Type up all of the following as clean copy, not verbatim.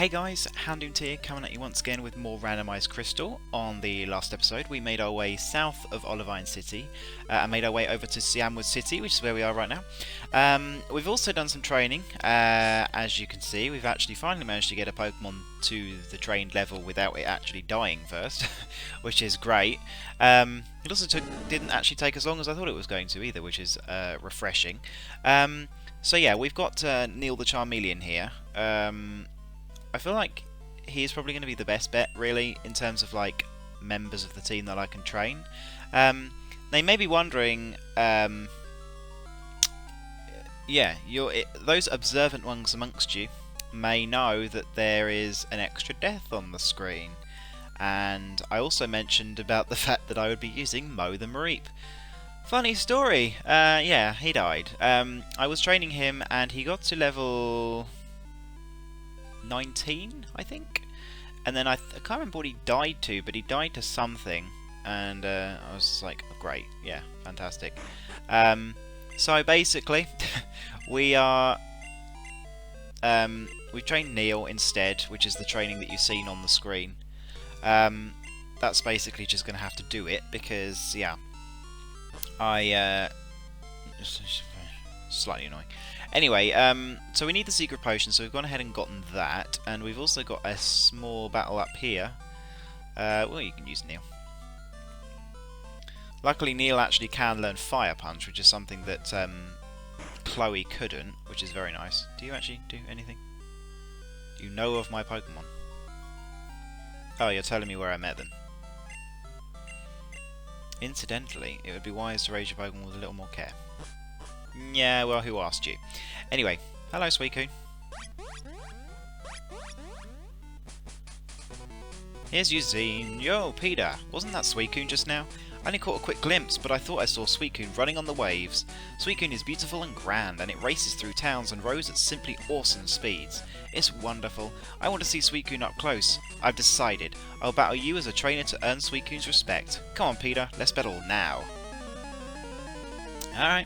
Hey guys, Houndoom here, coming at you once again with more Randomised Crystal. On the last episode we made our way south of Olivine City and made our way over to Cianwood City, which is where we are right now. We've also done some training. As you can see, we've actually finally managed to get a Pokemon to the trained level without it actually dying first, which is great. It also didn't actually take as long as I thought it was going to either, which is refreshing. So yeah, we've got Neil the Charmeleon here. I feel like he is probably going to be the best bet, really, in terms of like members of the team that I can train. They may be wondering, those observant ones amongst you may know that there is an extra death on the screen. And I also mentioned about the fact that I would be using Mow the Mareep. Funny story. Yeah, he died. I was training him and he got to level 19, I think, and then I can't remember what he died to, but he died to something, and I was like, oh, great, yeah, fantastic. So basically, we trained Neil instead, which is the training that you've seen on the screen. That's basically just going to have to do it because, yeah, slightly annoying. Anyway, so we need the secret potion, so we've gone ahead and gotten that, and we've also got a small battle up here. Well, you can use Neil. Luckily, Neil actually can learn Fire Punch, which is something that Chloe couldn't, which is very nice. Do you actually do anything? You know of my Pokemon? Oh, you're telling me where I met them. Incidentally, it would be wise to raise your Pokemon with a little more care. Yeah, well, who asked you? Anyway, hello, Suicune. Here's Eugene. Yo, Peter. Wasn't that Suicune just now? I only caught a quick glimpse, but I thought I saw Suicune running on the waves. Suicune is beautiful and grand, and it races through towns and rows at simply awesome speeds. It's wonderful. I want to see Suicune up close. I've decided. I'll battle you as a trainer to earn Suicune's respect. Come on, Peter. Let's battle now. Alright.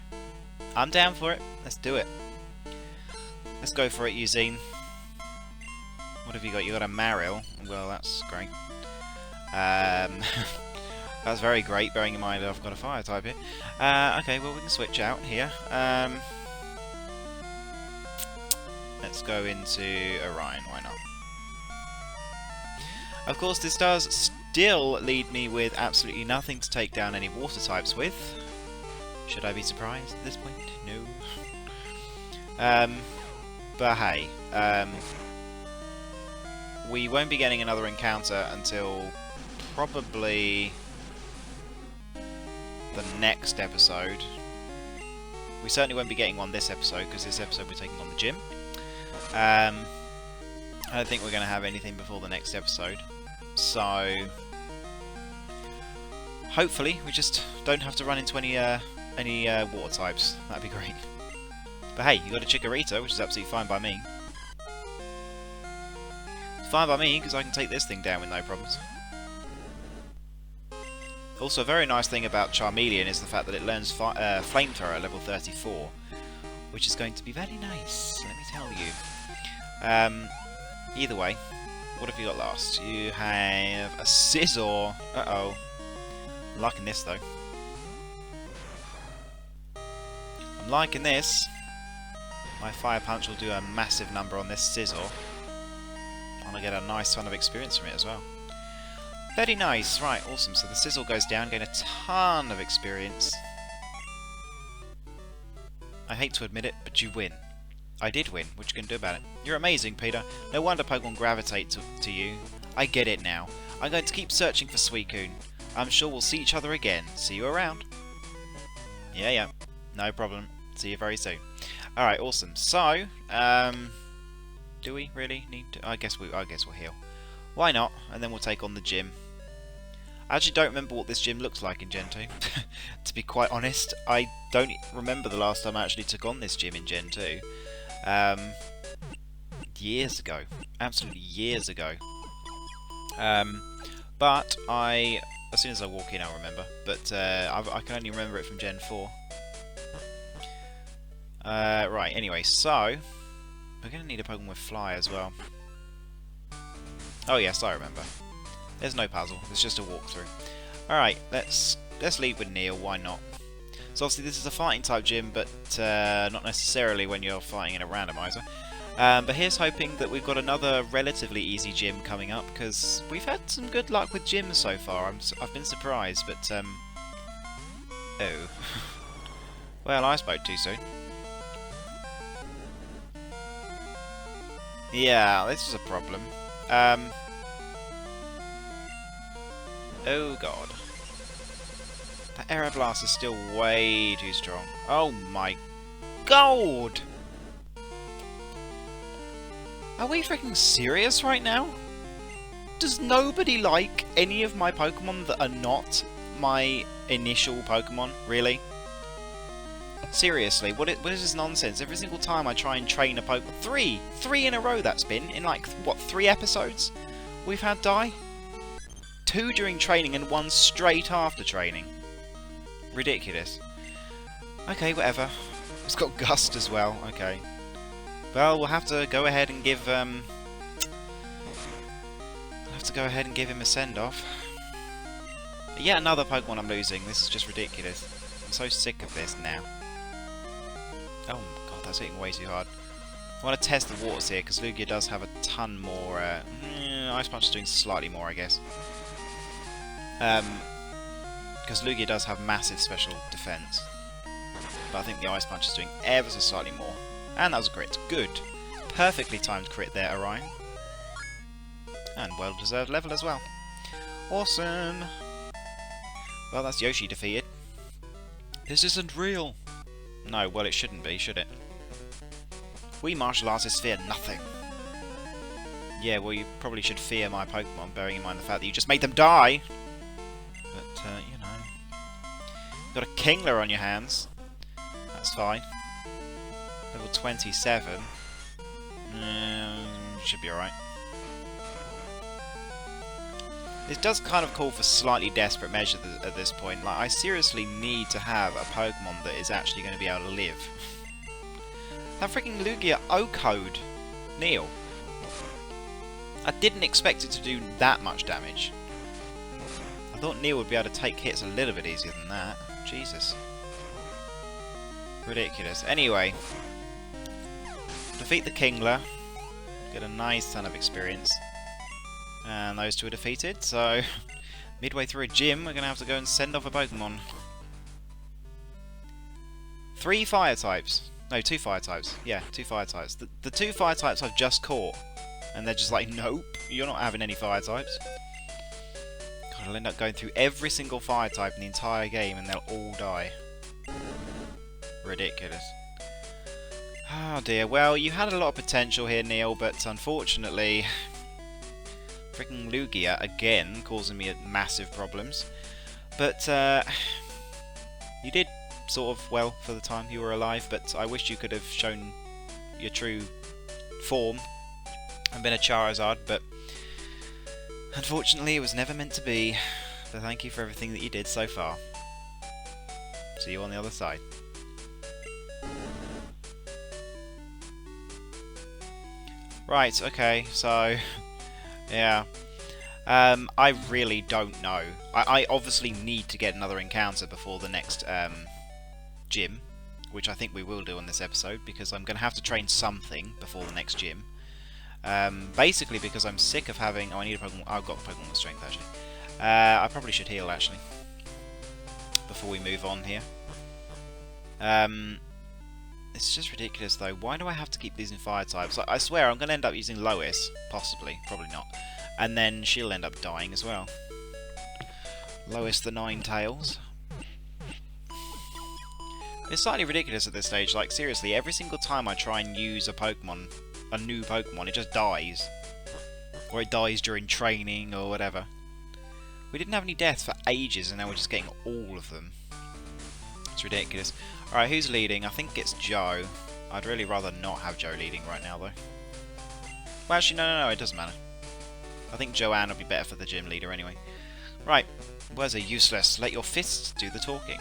I'm down for it. Let's do it. Let's go for it, Eugene. What have you got? You got a Marill. Well, that's great. That's very great, bearing in mind I've got a fire type here. Okay, well, we can switch out here. Let's go into Orion. Why not? Of course, this does still lead me with absolutely nothing to take down any water types with. Should I be surprised at this point? No. But hey, we won't be getting another encounter until probably the next episode. We certainly won't be getting one this episode, because this episode we're taking on the gym. I don't think we're going to have anything before the next episode. So, hopefully we just don't have to run into any water types. That'd be great. But hey, you got a Chikorita, which is absolutely fine by me. It's fine by me, because I can take this thing down with no problems. Also, a very nice thing about Charmeleon is the fact that it learns Flamethrower at level 34, which is going to be very nice, let me tell you. Either way, what have you got last? You have a Scizor. Uh-oh. I'm liking this, though. I'm liking this. My Fire Punch will do a massive number on this Scizor. I'm going to get a nice ton of experience from it as well. Very nice. Right, awesome. So the Sizzle goes down, getting a ton of experience. I hate to admit it, but you win. I did win. What you can do about it? You're amazing, Peter. No wonder Pokemon gravitate to you. I get it now. I'm going to keep searching for Suicune. I'm sure we'll see each other again. See you around. Yeah. No problem. See you very soon. Alright, awesome. So, do we really need to? I guess we'll heal. Why not? And then we'll take on the gym. I actually don't remember what this gym looks like in Gen 2. To be quite honest, I don't remember the last time I actually took on this gym in Gen 2. Years ago. Absolutely years ago. But as soon as I walk in, I'll remember. But I can only remember it from Gen 4. Right, anyway, so we're going to need a Pokemon with Fly as well. Oh yes, I remember. There's no puzzle. It's just a walkthrough. Alright, let's lead with Neil. Why not? So obviously this is a fighting type gym, but not necessarily when you're fighting in a randomizer. But here's hoping that we've got another relatively easy gym coming up, because we've had some good luck with gyms so far. I've been surprised, but oh. Well, I spoke too soon. Yeah, this is a problem. Oh god. That Air Blast is still way too strong. Oh my god! Are we freaking serious right now? Does nobody like any of my Pokemon that are not my initial Pokemon? Really? Seriously, what is this nonsense? Every single time I try and train a Pokemon... Three in a row that's been, in like, what, 3 episodes we've had die? 2 during training and 1 straight after training. Ridiculous. Okay, whatever. It's got Gust as well, okay. Well, we'll have to go ahead and give, him a send-off. Yet another Pokemon I'm losing. This is just ridiculous. I'm so sick of this now. Oh my god, that's hitting way too hard. I want to test the waters here, because Lugia does have a ton more... Ice Punch is doing slightly more, I guess. Because Lugia does have massive special defense. But I think the Ice Punch is doing ever so slightly more. And that was a crit. Good. Perfectly timed crit there, Orion. And well-deserved level as well. Awesome! Well, that's Yoshi defeated. This isn't real! No, well it shouldn't be, should it? We martial artists fear nothing. Yeah, well you probably should fear my Pokemon, bearing in mind the fact that you just made them die! But, you know... You've got a Kingler on your hands. That's fine. Level 27. Should be alright. This does kind of call for slightly desperate measures at this point. Like, I seriously need to have a Pokemon that is actually going to be able to live. That freaking Lugia O-Code. Neil. I didn't expect it to do that much damage. I thought Neil would be able to take hits a little bit easier than that. Jesus. Ridiculous. Anyway. Defeat the Kingler. Get a nice ton of experience. And those 2 are defeated, so midway through a gym we're going to have to go and send off a Pokemon. 3 fire types. No, 2 fire types. Yeah, 2 fire types. The 2 fire types I've just caught. And they're just like, nope, you're not having any fire types. God, I'll end up going through every single fire type in the entire game and they'll all die. Ridiculous. Oh dear, well, you had a lot of potential here, Neil, but unfortunately... Freaking Lugia, again, causing me massive problems. But, you did sort of well for the time you were alive, but I wish you could have shown your true form and been a Charizard, but unfortunately it was never meant to be. But thank you for everything that you did so far. See you on the other side. Right, okay, so... Yeah. I really don't know. I obviously need to get another encounter before the next gym, which I think we will do on this episode, because I'm going to have to train something before the next gym. Basically because I'm sick of having... Oh, I need a Pokemon... I've got Pokemon with Strength, actually. I probably should heal, actually, before we move on here. It's just ridiculous, though. Why do I have to keep using fire types? I swear I'm going to end up using Lois. Possibly. Probably not. And then she'll end up dying as well. Lois the Ninetales. It's slightly ridiculous at this stage. Like, seriously, every single time I try and use a Pokemon, a new Pokemon, it just dies. Or it dies during training or whatever. We didn't have any deaths for ages, and now we're just getting all of them. It's ridiculous. Alright, who's leading? I think it's Joe. I'd really rather not have Joe leading right now, though. Well, actually, no, it doesn't matter. I think Joanne would be better for the gym leader anyway. Right, words are useless. Let your fists do the talking.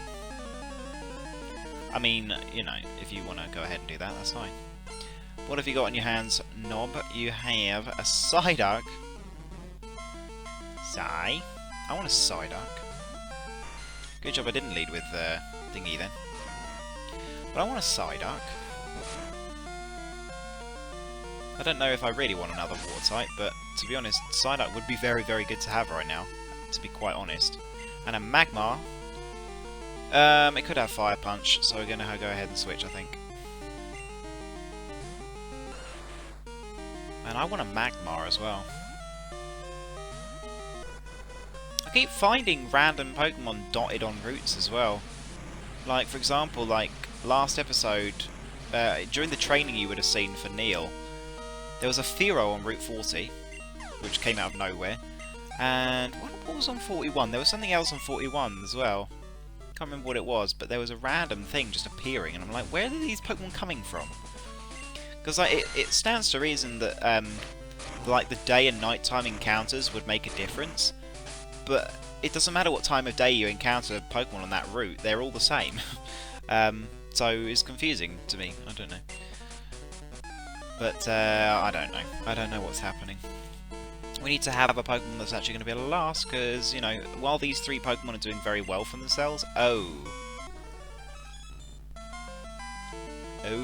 I mean, you know, if you want to go ahead and do that, that's fine. What have you got on your hands, Knob? You have a Psyduck. Sigh. I want a Psyduck. Good job I didn't lead with Thingy then. But I want a Psyduck. I don't know if I really want another Water type, but to be honest, Psyduck would be very, very good to have right now, to be quite honest. And a Magmar. It could have Fire Punch, so we're going to go ahead and switch, I think. And I want a Magmar as well. I keep finding random Pokemon dotted on routes as well. Like, for example, like last episode, during the training you would have seen for Neil, there was a Fearow on Route 40, which came out of nowhere. And what was on 41? There was something else on 41 as well. Can't remember what it was, but there was a random thing just appearing, and I'm like, where are these Pokemon coming from? Because like, it stands to reason that like the day and nighttime encounters would make a difference, but it doesn't matter what time of day you encounter Pokemon on that route; they're all the same. So it's confusing to me. I don't know, but I don't know. I don't know what's happening. We need to have a Pokemon that's actually going to be able to last, because, you know, while these three Pokemon are doing very well for themselves... Oh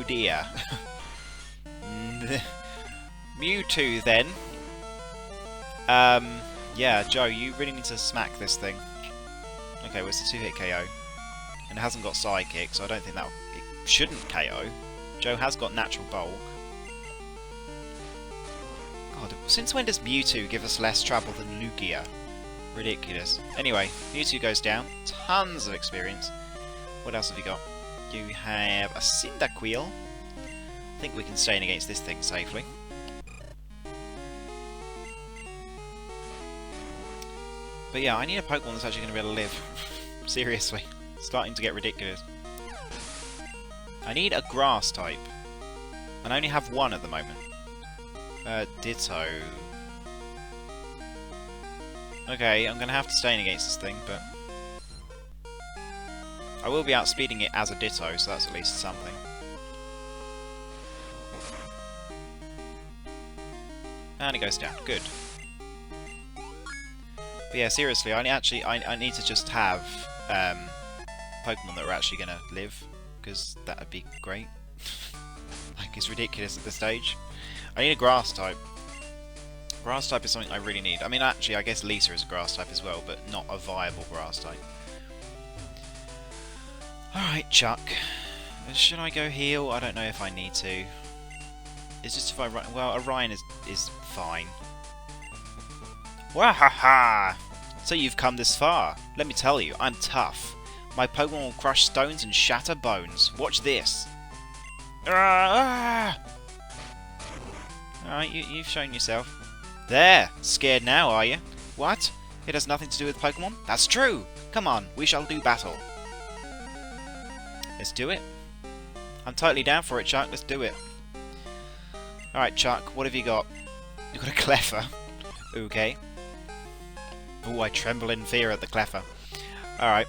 dear. Mewtwo, then. Yeah, Joe, you really need to smack this thing. Okay, well, it's a 2-hit KO. And it hasn't got Psychic, so I don't think that... It shouldn't KO. Joe has got Natural Bulk. God, since when does Mewtwo give us less trouble than Lugia? Ridiculous. Anyway, Mewtwo goes down. Tons of experience. What else have you got? You have a Cyndaquil. I think we can stay in against this thing safely. But yeah, I need a Pokemon that's actually going to be able to live. Seriously. It's starting to get ridiculous. I need a Grass type. And I only have one at the moment. Ditto. Okay, I'm going to have to stay in against this thing, but... I will be outspeeding it as a Ditto, so that's at least something. And it goes down. Good. But yeah, seriously, I need to just have Pokemon that are actually going to live, because that would be great. Like, it's ridiculous at this stage. I need a Grass type. Grass type is something I really need. I mean, actually, I guess Lisa is a Grass type as well, but not a viable Grass type. Alright, Chuck. Should I go heal? I don't know if I need to. It's just if I run... Well, Orion is fine. Wahaha! So you've come this far. Let me tell you, I'm tough. My Pokemon will crush stones and shatter bones. Watch this. Alright, you've shown yourself. There! Scared now, are you? What? It has nothing to do with Pokemon? That's true! Come on, we shall do battle. Let's do it. I'm totally down for it, Chuck. Let's do it. Alright, Chuck, what have you got? You've got a Cleffa. Okay. Oh, I tremble in fear at the Cleffa. Alright.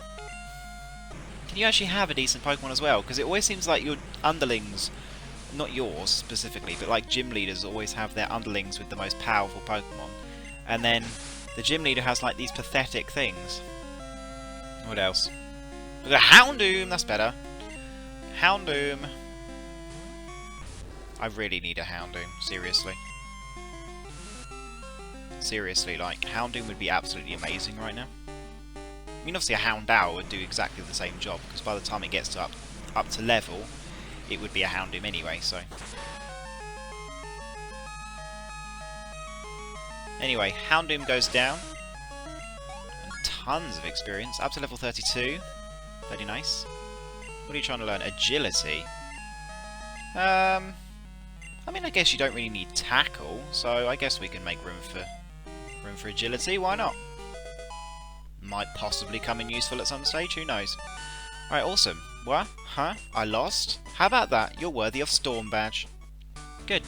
Can you actually have a decent Pokemon as well? Because it always seems like your underlings... Not yours, specifically, but like gym leaders always have their underlings with the most powerful Pokemon. And then the gym leader has like these pathetic things. What else? We've got a Houndoom! That's better. Houndoom. I really need a Houndoom, seriously. Seriously, like, Houndoom would be absolutely amazing right now. I mean, obviously a Houndour would do exactly the same job, because by the time it gets to up to level, it would be a Houndoom anyway, so... Anyway, Houndoom goes down. And tons of experience, up to level 32. Very nice. What are you trying to learn? Agility? I mean, I guess you don't really need tackle, so I guess we can make room for agility, why not? Might possibly come in useful at some stage, who knows? Alright, awesome. What? Huh? I lost? How about that? You're worthy of Storm Badge. Good.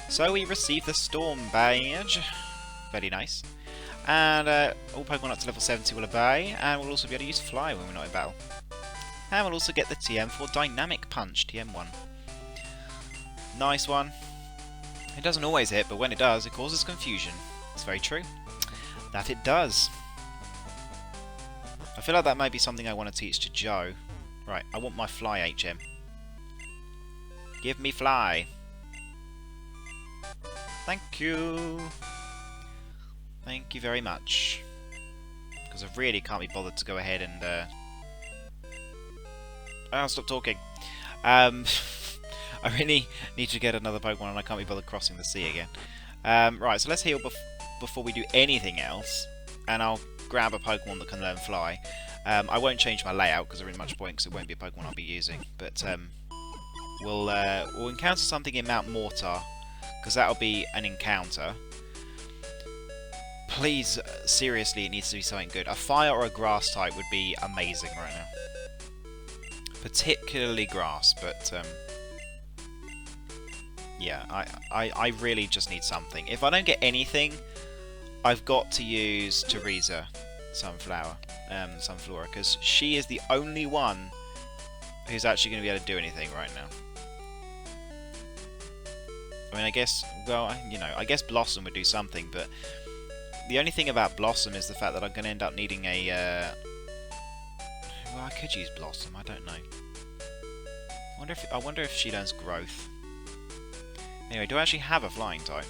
So we receive the Storm Badge. Very nice. And all Pokemon up to level 70 will obey, and we'll also be able to use Fly when we're not in battle. And we'll also get the TM for Dynamic Punch, TM1. Nice one. It doesn't always hit, but when it does, it causes confusion. It's very true. That it does. I feel like that might be something I want to teach to Joe. Right, I want my fly HM. Give me fly. Thank you. Thank you very much. Because I really can't be bothered to go ahead and... I'll stop talking. I really need to get another Pokemon and I can't be bothered crossing the sea again. Right, so let's heal before we do anything else. And I'll grab a Pokemon that can learn Fly. I won't change my layout because there isn't much point because it won't be a Pokemon I'll be using. But we'll encounter something in Mount Mortar because that'll be an encounter. Please, seriously, it needs to be something good. A fire or a grass type would be amazing right now. Particularly grass, but yeah, I really just need something. If I don't get anything, I've got to use Teresa Sunflora, because she is the only one who's actually going to be able to do anything right now. I mean, I guess, well, you know, I guess Blossom would do something, but the only thing about Blossom is the fact that I'm going to end up needing a... well, I could use Blossom, I don't know. I wonder if she learns Growth. Anyway, do I actually have a flying type?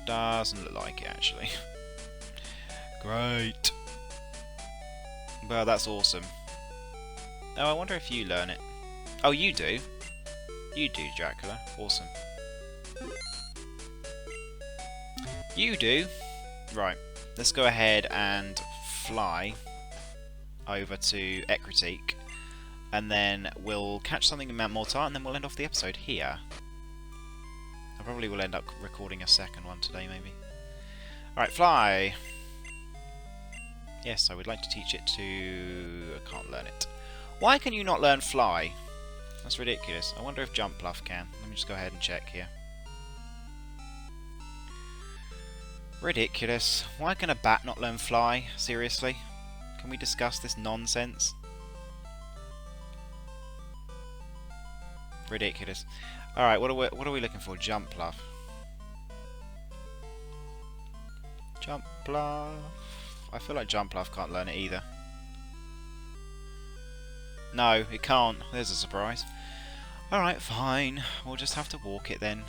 Doesn't look like it, actually. Great! Well, that's awesome. Oh, I wonder if you learn it. Oh, you do? You do, Dracula. Awesome. You do? Right. Let's go ahead and fly over to Raticate. And then we'll catch something in Mount Mortar, and then we'll end off the episode here. I probably will end up recording a second one today, maybe. Alright, fly! Yes, I would like to teach it to... I can't learn it. Why can you not learn fly? That's ridiculous. I wonder if Jump Bluff can. Let me just go ahead and check here. Ridiculous. Why can a bat not learn fly? Seriously? Can we discuss this nonsense? Ridiculous. Alright, what are we looking for? Jump Bluff. Jump Bluff. I feel like Jump Bluff can't learn it either. No, it can't. There's a surprise. Alright, fine. We'll just have to walk it then.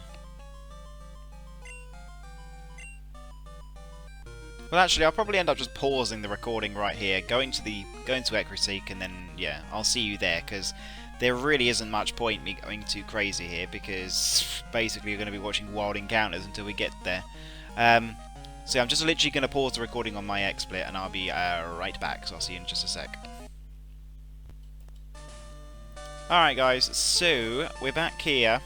Well, actually, I'll probably end up just pausing the recording right here, going to Raticate, and then, yeah, I'll see you there, because there really isn't much point me going too crazy here, because basically you're going to be watching Wild Encounters until we get there. So I'm just literally going to pause the recording on my XSplit, and I'll be right back, so I'll see you in just a sec. Alright guys, so we're back here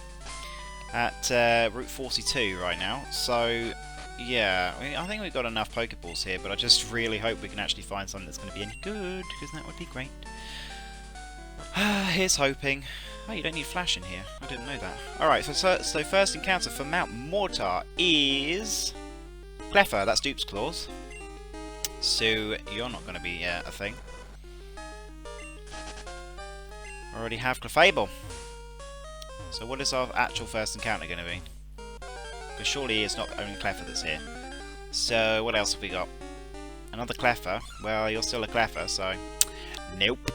at Route 42 right now, so yeah, I think we've got enough Pokeballs here, but I just really hope we can actually find something that's going to be any good, because that would be great. Here's hoping. Oh, you don't need Flash in here. I didn't know that. Alright, so first encounter for Mount Mortar is... Cleffa, that's Dupes Clause. So, you're not going to be a thing. I already have Clefable. So what is our actual first encounter going to be? Because surely it's not only Cleffa that's here. So, what else have we got? Another Cleffa. Well, you're still a Cleffa, so... Nope.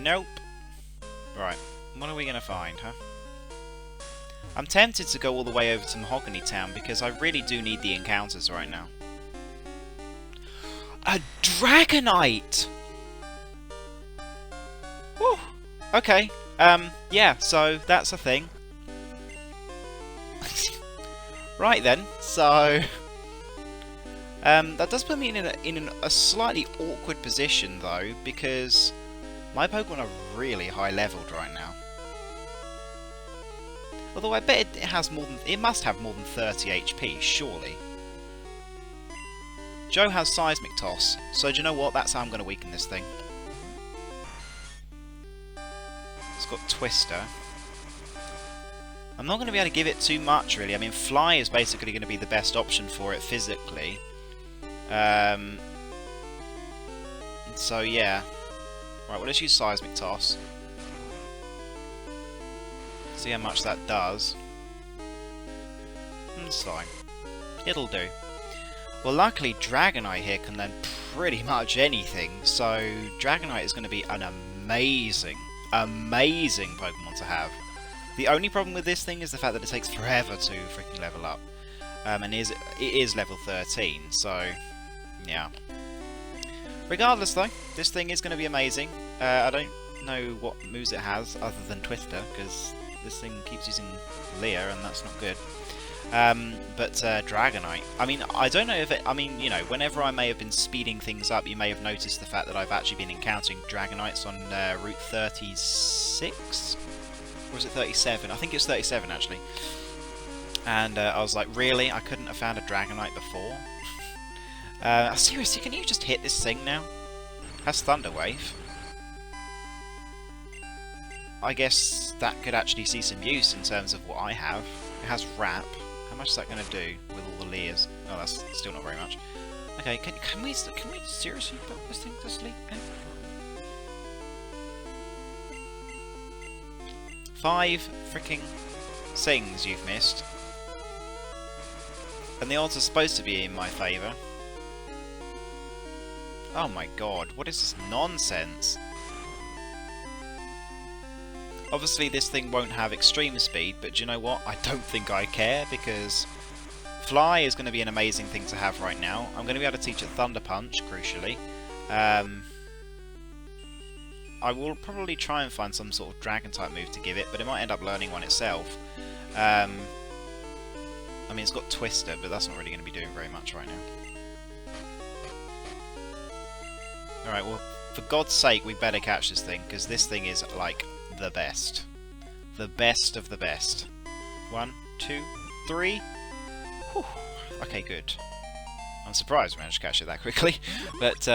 Nope. Right. What are we going to find, huh? I'm tempted to go all the way over to Mahogany Town because I really do need the encounters right now. A Dragonite! Woo! Okay. Yeah, so that's a thing. Right then, so... that does put me in a slightly awkward position though, because my Pokemon are really high leveled right now. Although I bet it must have more than 30 HP, surely. Joe has Seismic Toss, so do you know what? That's how I'm going to weaken this thing. It's got Twister. I'm not going to be able to give it too much, really. I mean, Fly is basically going to be the best option for it physically. So, yeah. Right, well, let's use Seismic Toss. See how much that does. It's fine. It'll do. Well, luckily Dragonite here can learn pretty much anything, so Dragonite is going to be an amazing Pokemon to have. The only problem with this thing is the fact that it takes forever to freaking level up. And it is level 13, so yeah. Regardless though, this thing is going to be amazing. I don't know what moves it has other than Twister, because this thing keeps using Leer and that's not good. But Dragonite, I mean, I don't know if it, I mean, you know, whenever I may have been speeding things up, you may have noticed the fact that I've actually been encountering Dragonites on Route 36? Or was it 37? I think it's 37 actually. And I was like, really? I couldn't have found a Dragonite before? Seriously, can you just hit this thing now? It has Thunder Wave. I guess that could actually see some use in terms of what I have. It has Wrap. How much is that going to do with all the Leers? Oh, that's still not very much. Okay, can we seriously put this thing to sleep now? 5 freaking things you've missed. And the odds are supposed to be in my favour. Oh my god, what is this nonsense? Obviously this thing won't have extreme speed, but do you know what? I don't think I care, because Fly is going to be an amazing thing to have right now. I'm going to be able to teach it Thunder Punch, crucially. I will probably try and find some sort of Dragon-type move to give it, but it might end up learning one itself. I mean, it's got Twister, but that's not really going to be doing very much right now. Alright, well, for God's sake, we better catch this thing, because this thing is, like, the best. The best of the best. 1, 2, 3. Whew. Okay, good. I'm surprised we managed to catch it that quickly. But,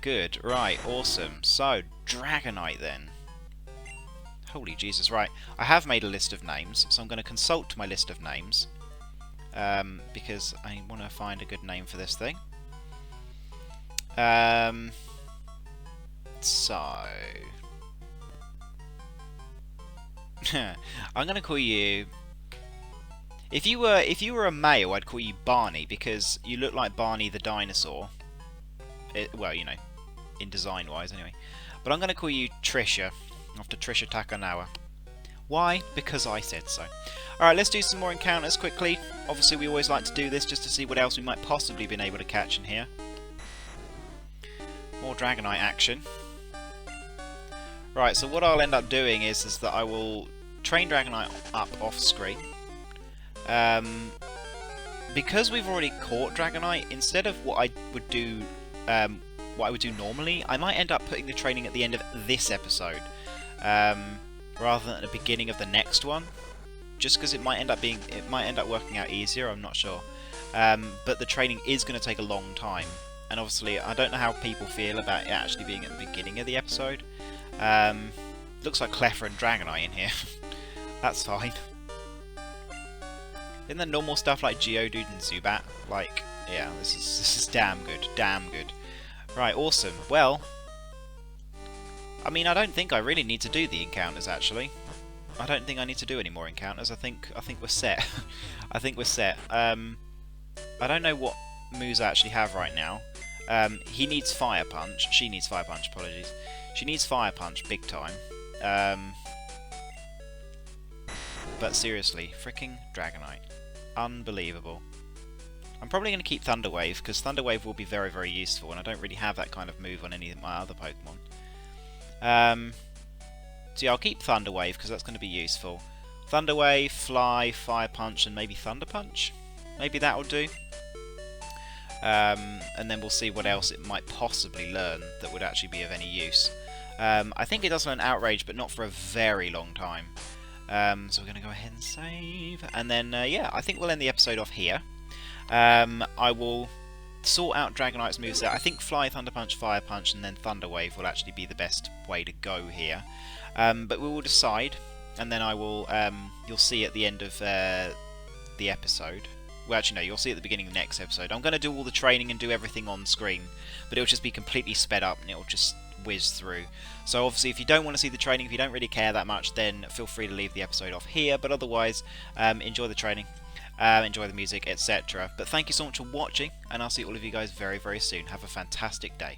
good. Right, awesome. So, Dragonite then. Holy Jesus, right. I have made a list of names, so I'm going to consult my list of names. Because I want to find a good name for this thing. So... I'm going to call you... If you were a male, I'd call you Barney, because you look like Barney the dinosaur. Well, you know, in design-wise, anyway. But I'm going to call you Trisha, after Trisha Takanawa. Why? Because I said so. Alright, let's do some more encounters quickly. Obviously, we always like to do this just to see what else we might possibly been able to catch in here. More Dragonite action. Right, so what I'll end up doing is that I will train Dragonite up off screen. Because we've already caught Dragonite, instead of what I would do normally, I might end up putting the training at the end of this episode, rather than at the beginning of the next one. Just because it might end up working out easier. I'm not sure. But the training is going to take a long time, and obviously I don't know how people feel about it actually being at the beginning of the episode. Looks like Cleffa and Dragonite in here. That's fine. Isn't there normal stuff like Geodude and Zubat? Like, yeah, this is damn good, damn good. Right, awesome. Well, I mean, I don't think I really need to do the encounters actually. I don't think I need to do any more encounters. I think we're set. I think we're set. I don't know what moves I actually have right now. He needs Fire Punch. She needs Fire Punch. Apologies. She needs Fire Punch big time. But seriously, freaking Dragonite. Unbelievable. I'm probably going to keep Thunder Wave, because Thunder Wave will be very, very useful, and I don't really have that kind of move on any of my other Pokemon. So yeah, I'll keep Thunder Wave, because that's going to be useful. Thunder Wave, Fly, Fire Punch, and maybe Thunder Punch? Maybe that will do. And then we'll see what else it might possibly learn that would actually be of any use. I think it does learn Outrage, but not for a very long time. So we're going to go ahead and save. And then, yeah, I think we'll end the episode off here. I will sort out Dragonite's moveset. I think Fly, Thunder Punch, Fire Punch, and then Thunder Wave will actually be the best way to go here. But we will decide, and then I will, you'll see at the end of the episode. Well, actually, no, you'll see at the beginning of the next episode. I'm going to do all the training and do everything on screen, but it'll just be completely sped up, and it'll just whiz through. So obviously, if you don't want to see the training, if you don't really care that much, then feel free to leave the episode off here, but otherwise, enjoy the training. enjoy the music, etc. But thank you so much for watching, and I'll see all of you guys very, very soon. Have a fantastic day.